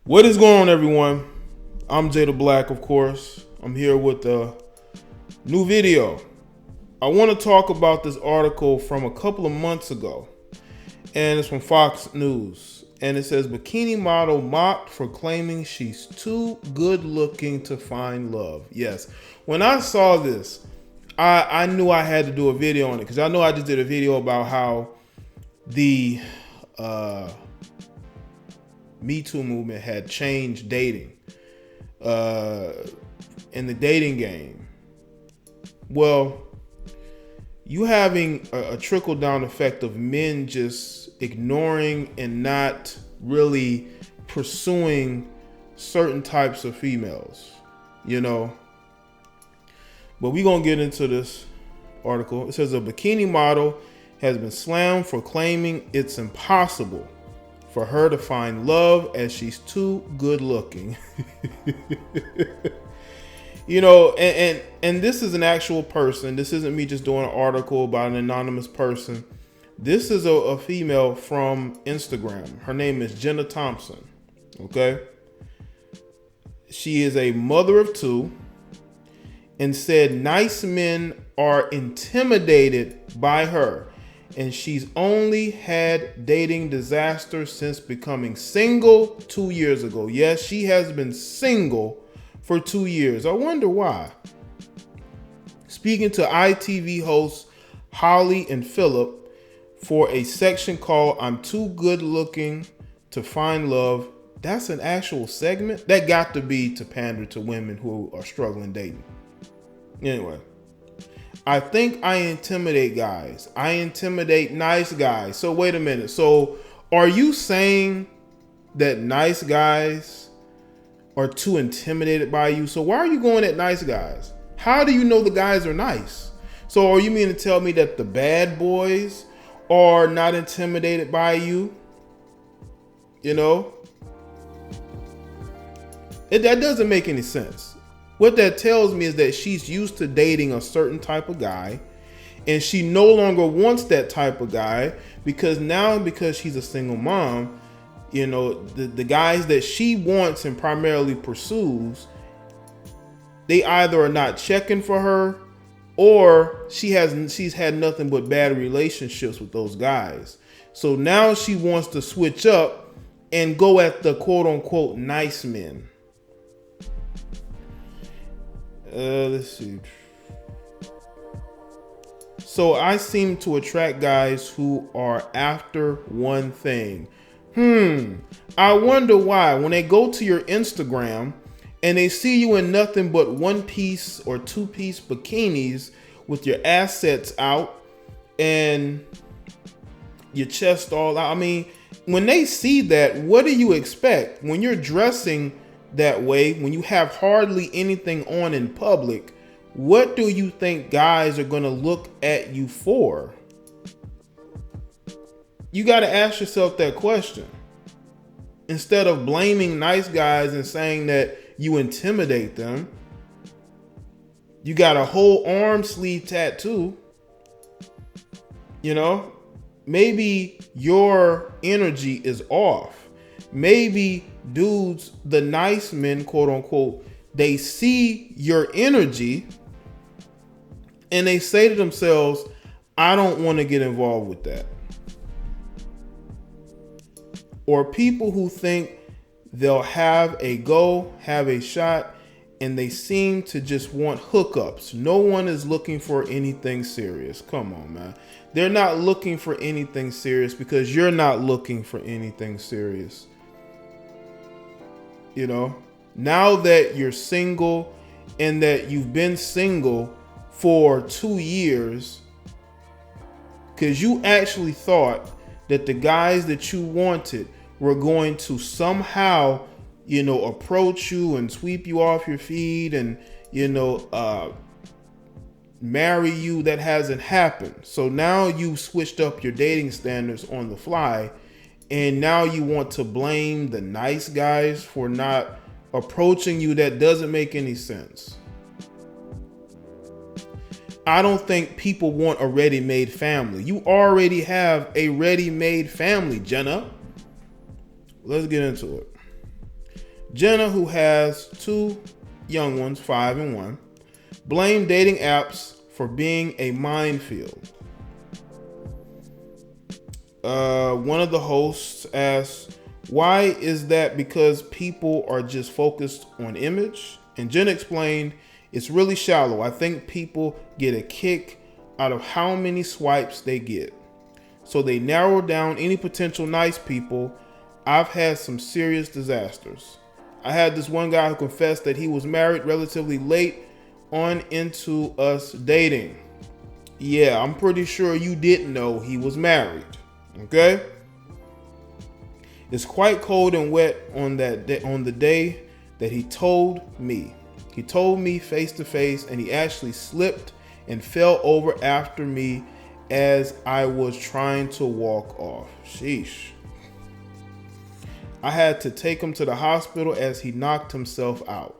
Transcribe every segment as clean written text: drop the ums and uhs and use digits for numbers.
What is going on, everyone? I'm Jay the Black, of course. I'm here with a new video. I want to talk about this article from a couple of months ago, and it's from Fox News. And it says, bikini model mocked for claiming she's too good looking to find love. Yes, when I saw this, I knew I had to do a video on it, because I know I just did a video about how the Me Too movement had changed dating in the dating game. Well, you having a trickle down effect of men just ignoring and not really pursuing certain types of females, you know. But we're gonna get into this article. It says a bikini model has been slammed for claiming it's impossible for her to find love as she's too good looking. You know, and this is an actual person. This isn't me just doing an article about an anonymous person. This is a female from Instagram. Her name is Jenna Thompson. Okay. She is a mother of two and said nice men are intimidated by her. And she's only had dating disaster since becoming single 2 years ago. Yes, she has been single for 2 years. I wonder why. Speaking to ITV hosts Holly and Phillip for a section called I'm Too Good Looking to Find Love. That's an actual segment? That got to be to pander to women who are struggling dating. Anyway. I think I intimidate guys. I intimidate nice guys. So wait a minute. So are you saying that nice guys are too intimidated by you? So why are you going at nice guys? How do you know the guys are nice? So are you mean to tell me that the bad boys are not intimidated by you? You know? That doesn't make any sense. What that tells me is that she's used to dating a certain type of guy, and she no longer wants that type of guy because she's a single mom, you know, the guys that she wants and primarily pursues, they either are not checking for her or she's had nothing but bad relationships with those guys. So now she wants to switch up and go at the quote unquote nice men. Let's see. So I seem to attract guys who are after one thing. I wonder why. When they go to your Instagram and they see you in nothing but one piece or two piece bikinis with your assets out and your chest all out. I mean, when they see that, what do you expect? When you're dressing that way, when you have hardly anything on in public, what do you think guys are going to look at you for? You got to ask yourself that question instead of blaming nice guys and saying that you intimidate them. You got a whole arm sleeve tattoo. You know, maybe your energy is off. Maybe dudes, the nice men, quote unquote, they see your energy and they say to themselves, I don't want to get involved with that. Or people who think they'll have a shot, and they seem to just want hookups. No one is looking for anything serious. Come on, man. They're not looking for anything serious because you're not looking for anything serious. You know, now that you're single and that you've been single for 2 years, because you actually thought that the guys that you wanted were going to somehow, you know, approach you and sweep you off your feet and, you know, marry you. That hasn't happened. So now you switched up your dating standards on the fly. And now you want to blame the nice guys for not approaching you. That doesn't make any sense. I don't think people want a ready-made family. You already have a ready-made family, Jenna. Let's get into it. Jenna, who has 2 young ones, 5 and 1, blamed dating apps for being a minefield. One of the hosts asked, why is that? Because people are just focused on image? And Jenna explained, it's really shallow. I think people get a kick out of how many swipes they get. So they narrow down any potential nice people. I've had some serious disasters. I had this one guy who confessed that he was married relatively late on into us dating. Yeah, I'm pretty sure you didn't know he was married. Okay? It's quite cold and wet on the day that he told me. He told me face to face, and he actually slipped and fell over after me as I was trying to walk off. Sheesh. I had to take him to the hospital as he knocked himself out.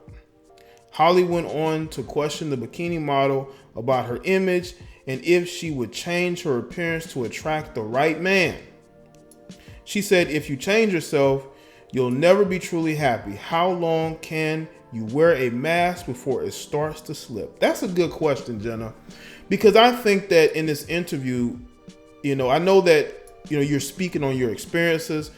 Holly went on to question the bikini model about her image and if she would change her appearance to attract the right man. She said, if you change yourself, you'll never be truly happy. How long can you wear a mask before it starts to slip? That's a good question, Jenna, because I think that in this interview, I know that, you're speaking on your experiences,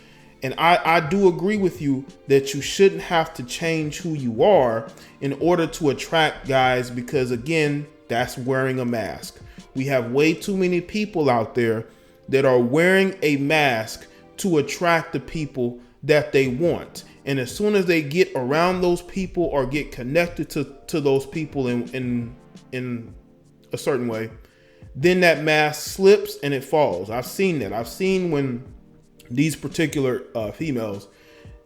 and I do agree with you that you shouldn't have to change who you are in order to attract guys, because again, that's wearing a mask. We have way too many people out there that are wearing a mask to attract the people that they want. And as soon as they get around those people or get connected to those people in a certain way, then that mask slips and it falls. I've seen that. I've seen when these particular females,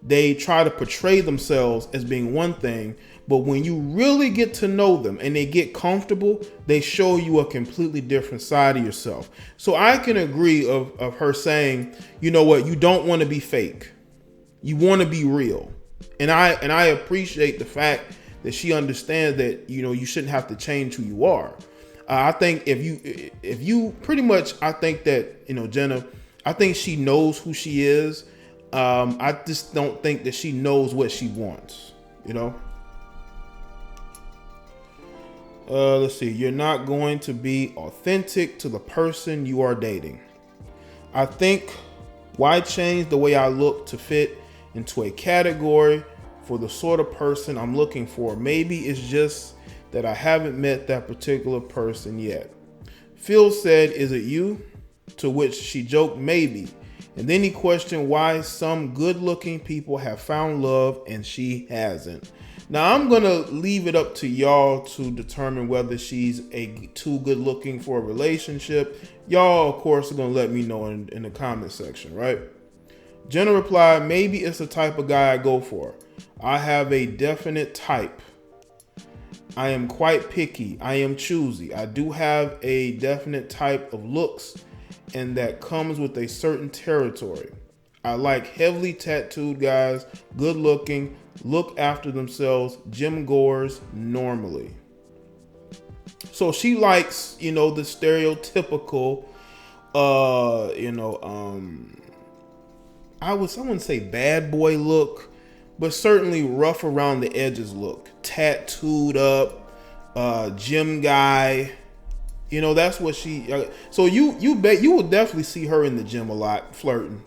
they try to portray themselves as being one thing, but when you really get to know them and they get comfortable, they show you a completely different side of yourself. So I can agree of her saying, you know what, you don't want to be fake. You want to be real. And I appreciate the fact that she understands that, you shouldn't have to change who you are. I think if you pretty much, I think that, Jenna, I think she knows who she is. I just don't think that she knows what she wants, Let's see. You're not going to be authentic to the person you are dating. I think, why change the way I look to fit into a category for the sort of person I'm looking for? Maybe it's just that I haven't met that particular person yet. Phil said, is it you? To which she joked, maybe. And then he questioned why some good-looking people have found love and she hasn't. Now, I'm going to leave it up to y'all to determine whether she's too good-looking for a relationship. Y'all, of course, are going to let me know in the comment section, right? Jenna replied, maybe it's the type of guy I go for. I have a definite type. I am quite picky. I am choosy. I do have a definite type of looks, and that comes with a certain territory. I like heavily tattooed guys, good looking, look after themselves, gym goers normally. So she likes, the stereotypical, I wouldn't say bad boy look, but certainly rough around the edges look. Tattooed up, gym guy. That's what she. So you bet you will definitely see her in the gym a lot, flirting,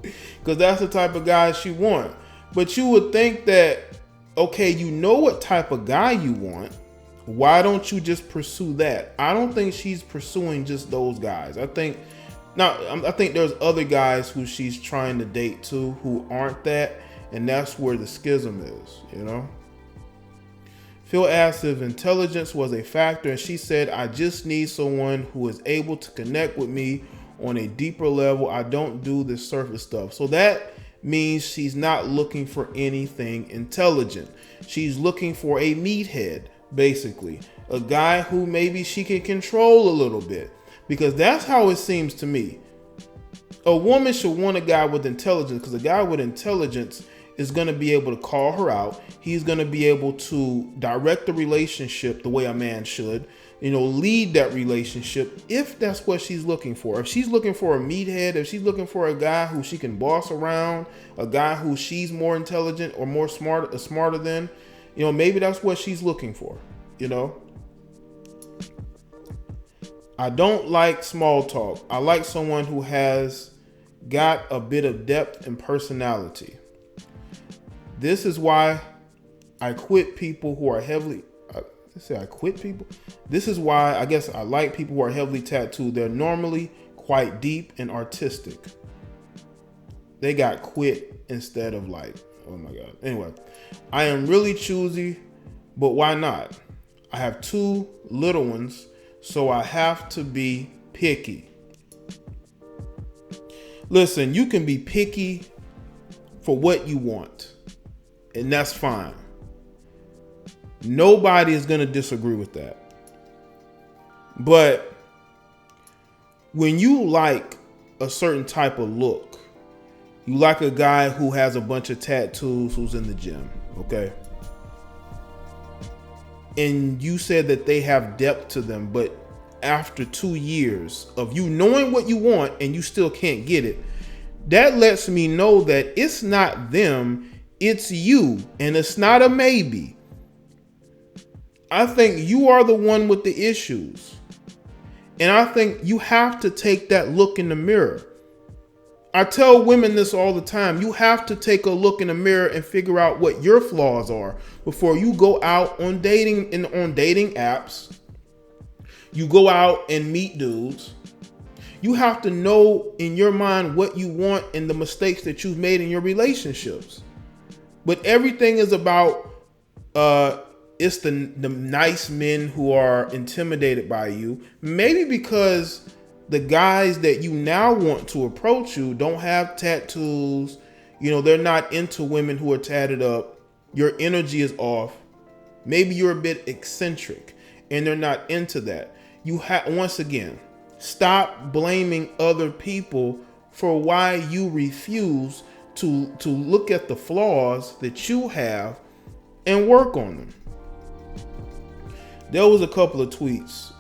because that's the type of guy she wants. But you would think that, okay, you know what type of guy you want. Why don't you just pursue that? I don't think she's pursuing just those guys. I think there's other guys who she's trying to date too who aren't that, and that's where the schism is. Phil asked if intelligence was a factor, and she said, I just need someone who is able to connect with me on a deeper level. I don't do this surface stuff. So that means she's not looking for anything intelligent. She's looking for a meathead, basically. A guy who maybe she can control a little bit, because that's how it seems to me. A woman should want a guy with intelligence, because a guy with intelligence is going to be able to call her out. He's going to be able to direct the relationship the way a man should. lead that relationship if that's what she's looking for. If she's looking for a meathead, if she's looking for a guy who she can boss around, a guy who she's more intelligent or more smarter than, maybe that's what she's looking for, I don't like small talk. I like someone who has got a bit of depth and personality. This is why I quit people who are heavily... I quit people. This is why I guess I like people who are heavily tattooed. They're normally quite deep and artistic. They got quit instead of like, oh my God. Anyway, I am really choosy, but why not? I have 2 little ones, so I have to be picky. Listen, you can be picky for what you want, and that's fine. Nobody is going to disagree with that. But when you like a certain type of look, you like a guy who has a bunch of tattoos, who's in the gym, okay? And you said that they have depth to them, but after 2 years of you knowing what you want and you still can't get it, that lets me know that it's not them, it's you, and it's not a maybe. I think you are the one with the issues. And I think you have to take that look in the mirror. I tell women this all the time. You have to take a look in the mirror and figure out what your flaws are before you go out on dating on dating apps. You go out and meet dudes. You have to know in your mind what you want and the mistakes that you've made in your relationships. But everything is about it's the nice men who are intimidated by you. Maybe because the guys that you now want to approach you don't have tattoos. They're not into women who are tatted up. Your energy is off. Maybe you're a bit eccentric and they're not into that. Once again, stop blaming other people for why you refuse to look at the flaws that you have and work on them. There was a couple of tweets.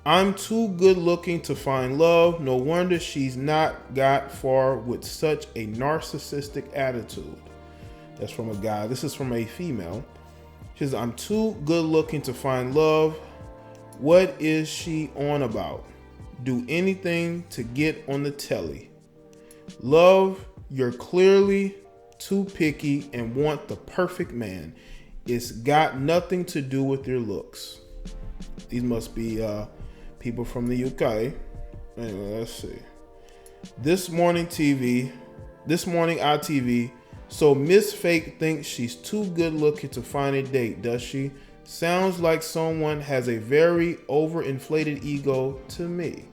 I'm too good looking to find love. No wonder she's not got far with such a narcissistic attitude. That's from a guy. This is from a female. She says, I'm too good looking to find love. What is she on about? Do anything to get on the telly. Love, you're clearly too picky and want the perfect man. It's got nothing to do with your looks. These must be people from the UK. Anyway, let's see. This morning ITV. So Miss Fake thinks she's too good looking to find a date, does she? Sounds like someone has a very overinflated ego to me.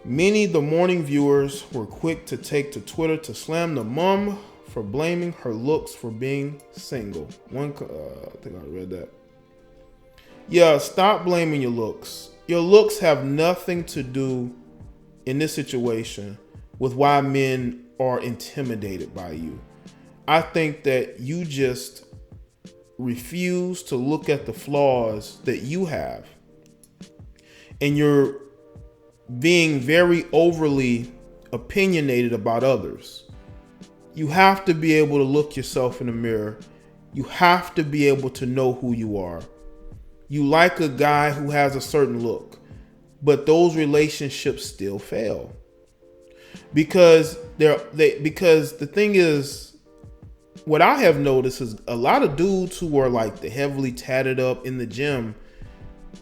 Many the morning viewers were quick to take to Twitter to slam the mum for blaming her looks for being single. I think I read that. Yeah, stop blaming your looks. Your looks have nothing to do in this situation with why men are intimidated by you. I think that you just refuse to look at the flaws that you have. And you're being very overly opinionated about others. You have to be able to look yourself in the mirror. You have to be able to know who you are. You like a guy who has a certain look, but those relationships still fail. Because the thing is, what I have noticed is a lot of dudes who are like the heavily tatted up in the gym,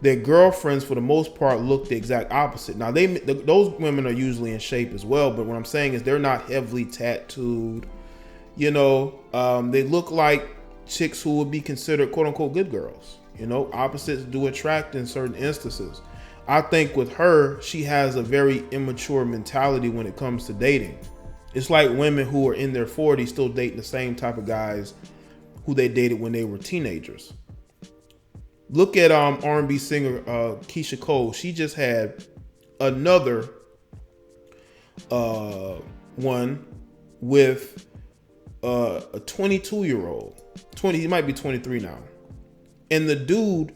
their girlfriends for the most part look the exact opposite. Now those women are usually in shape as well, but what I'm saying is they're not heavily tattooed. They look like chicks who would be considered quote unquote good girls. Opposites do attract in certain instances. I think with her, she has a very immature mentality when it comes to dating. It's like women who are in their 40s still dating the same type of guys who they dated when they were teenagers. Look at R&B singer Keisha Cole. She just had another one with a 22-year-old. He might be 23 now. And the dude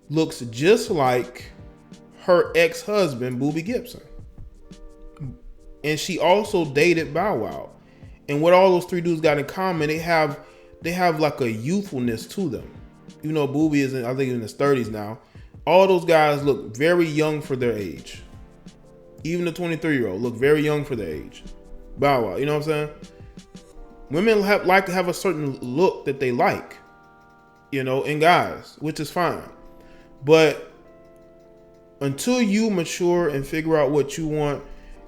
looks just like her ex-husband, Boobie Gibson. And she also dated Bow Wow. And what all those three dudes got in common, they have like a youthfulness to them. You know, Boobie is I think in his 30s now. All those guys look very young for their age. Even the 23-year-old look very young for their age. Bow Wow, you know what I'm saying? Women like to have a certain look that they like, you know, in guys, which is fine. But until you mature and figure out what you want,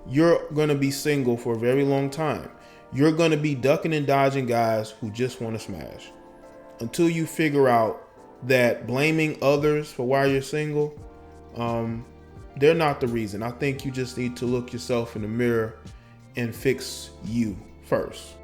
you're going to be single for a very long time. You're going to be ducking and dodging guys who just want to smash. Until you figure out that blaming others for why you're single, they're not the reason. I think you just need to look yourself in the mirror and fix you first.